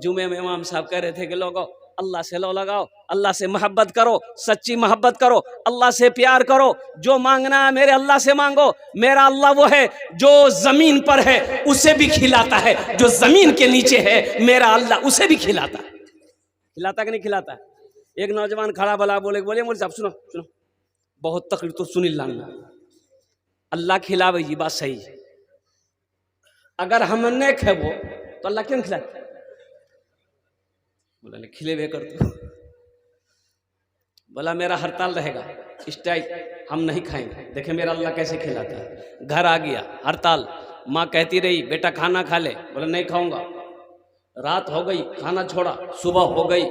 जुमे में इमाम साहब कह रहे थे कि लोगों अल्लाह से लो लगाओ, अल्लाह से मोहब्बत करो, सच्ची मोहब्बत करो, अल्लाह से प्यार करो, जो मांगना है मेरे अल्लाह से मांगो। मेरा अल्लाह वो है जो जमीन पर है उसे भी खिलाता है, जो जमीन के नीचे है मेरा अल्लाह उसे भी खिलाता है। खिलाता कि नहीं खिलाता? एक नौजवान खड़ा भला बोले मोले साहब सुनो सुनो, बहुत तकलीफ तो सुनी लाना, अल्लाह खिलावे ये बात सही है, अगर हम ने खेबो तो अल्लाह क्यों खिलाए? बोला नहीं खिले वे कर तू। बोला मेरा हड़ताल रहेगा, इस टाइप हम नहीं खाएंगे। देखे मेरा अल्लाह कैसे खिलाता है। घर आ गया हड़ताल, माँ कहती रही बेटा खाना खा ले, बोला नहीं खाऊंगा। रात हो गई खाना छोड़ा, सुबह हो गई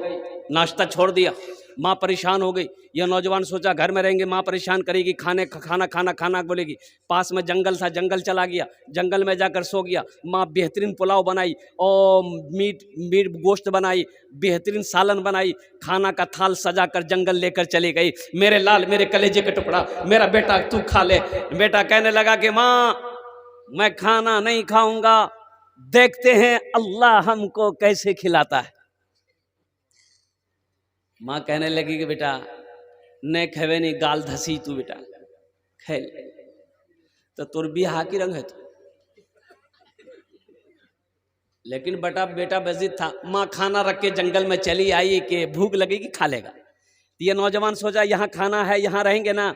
नाश्ता छोड़ दिया, माँ परेशान हो गई। यह नौजवान सोचा घर में रहेंगे माँ परेशान करेगी, खाना बोलेगी। पास में जंगल था, जंगल चला गया, जंगल में जाकर सो गया। माँ बेहतरीन पुलाव बनाई और मीट गोश्त बनाई, बेहतरीन सालन बनाई, खाना का थाल सजा कर जंगल लेकर चली गई। मेरे लाल मेरे कलेजे का टुकड़ा, मेरा बेटा तू खा ले। बेटा कहने लगा कि माँ मैं खाना नहीं खाऊंगा, देखते हैं अल्लाह हमको कैसे खिलाता है। माँ कहने लगी कि बेटा नहीं खेवे नहीं, गाल धसी तू बेटा खेल, तो तुर भी हाकी रंग है तू। लेकिन बेटा बेजिद था। माँ खाना रख के जंगल में चली आई कि भूख लगेगी खा लेगा। ये नौजवान सोचा यहाँ खाना है, यहाँ रहेंगे ना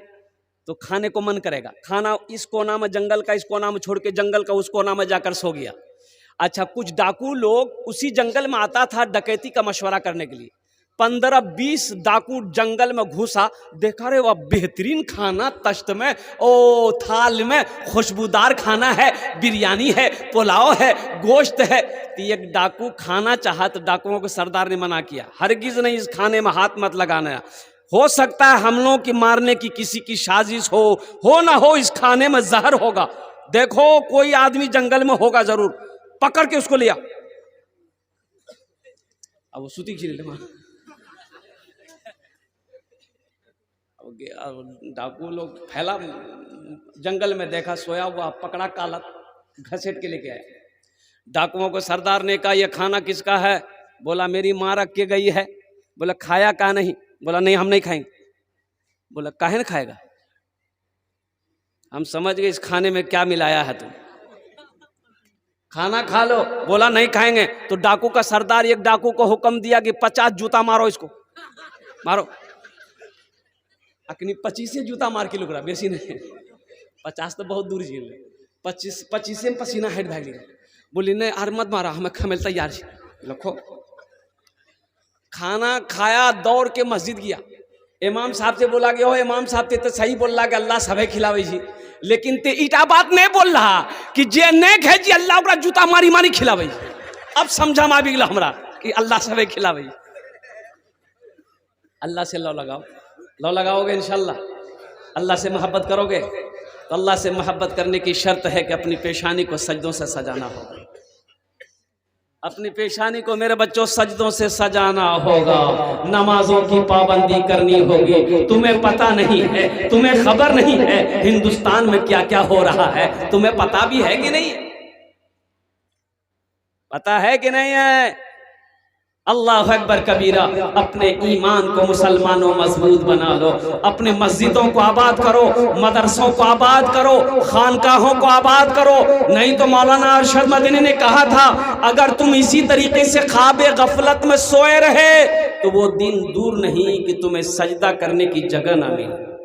तो खाने को मन करेगा। खाना इस कोना में जंगल का, इस कोना में छोड़ के जंगल का उस कोना में जाकर सो गया। अच्छा, कुछ डाकू लोग उसी जंगल में आता था डकैती का मशवरा करने के लिए। 15-20 डाकू जंगल में घुसा, देखा रे वह बेहतरीन खाना तश्त में, ओ थाल में खुशबूदार खाना है, बिरयानी है, पुलाव है, गोश्त है। तो एक डाकू खाना चाहा तो डाकुओं को सरदार ने मना किया, हरगिज नहीं इस खाने में हाथ मत लगाना। हो सकता है हम लोगों की मारने की किसी की साजिश हो ना हो, इस खाने में जहर होगा। देखो कोई आदमी जंगल में होगा जरूर, पकड़ के उसको लिया। अब वो सूती खींच ले, डाकू लोग फैला जंगल में देखा सोया हुआ, पकड़ा, काला घसीट के लेके आए। डाकुओं को सरदार ने कहा ये खाना किसका है? बोला मेरी माँ रख के गई है। बोला खाया का नहीं? बोला नहीं हम नहीं खाएंगे। बोला काहे न खाएगा? हम समझ गए इस खाने में क्या मिलाया है तुम, खाना खा लो। बोला नहीं खाएंगे। तो डाकू का सरदार एक डाकू को हुक्म दिया कि 50 जूता मारो, इसको मारो। अकनी 25 जूता मार के लुक रहा, बेसी नहीं, 50 तो बहुत दूर झील, 25 में पसीना हेड भाग लिया। बोली नहीं आर मत मारा, हमें खमेल तैयार रखो। खाना खाया, दौड़ के मस्जिद गया। इमाम साहब से बोला कि ओ इमाम साहब ते तो सही बोल रहा कि अल्लाह सभे खिलावे जी, लेकिन ते इटा बात नहीं बोल रहा कि जे नहीं खाए जी अल्लाह ओकरा जूता मारी मारी खिलावे। अब समझा मा भी गला हमरा कि अल्लाह सभे खिलावे। अल्लाह से लो लगाओ, लो लगाओगे इंशाल्लाह, अल्लाह से मोहब्बत करोगे तो अल्लाह से मोहब्बत करने की शर्त है कि अपनी पेशानी को सजदों से सजाना होगा। अपनी पेशानी को मेरे बच्चों सजदों से सजाना होगा, नमाजों की पाबंदी करनी होगी। तुम्हें पता नहीं है, तुम्हें खबर नहीं है हिंदुस्तान में क्या क्या हो रहा है, तुम्हें पता भी है कि नहीं? पता है कि नहीं है? अल्लाह अकबर कबीरा। अपने ईमान को मुसलमानों मजबूत बना लो, अपने मस्जिदों को आबाद करो, मदरसों को आबाद करो, खानकाहों को आबाद करो। नहीं तो मौलाना अरशद मदनी ने कहा था अगर तुम इसी तरीके से ख्वाबे गफलत में सोए रहे तो वो दिन दूर नहीं कि तुम्हें सजदा करने की जगह ना मिले।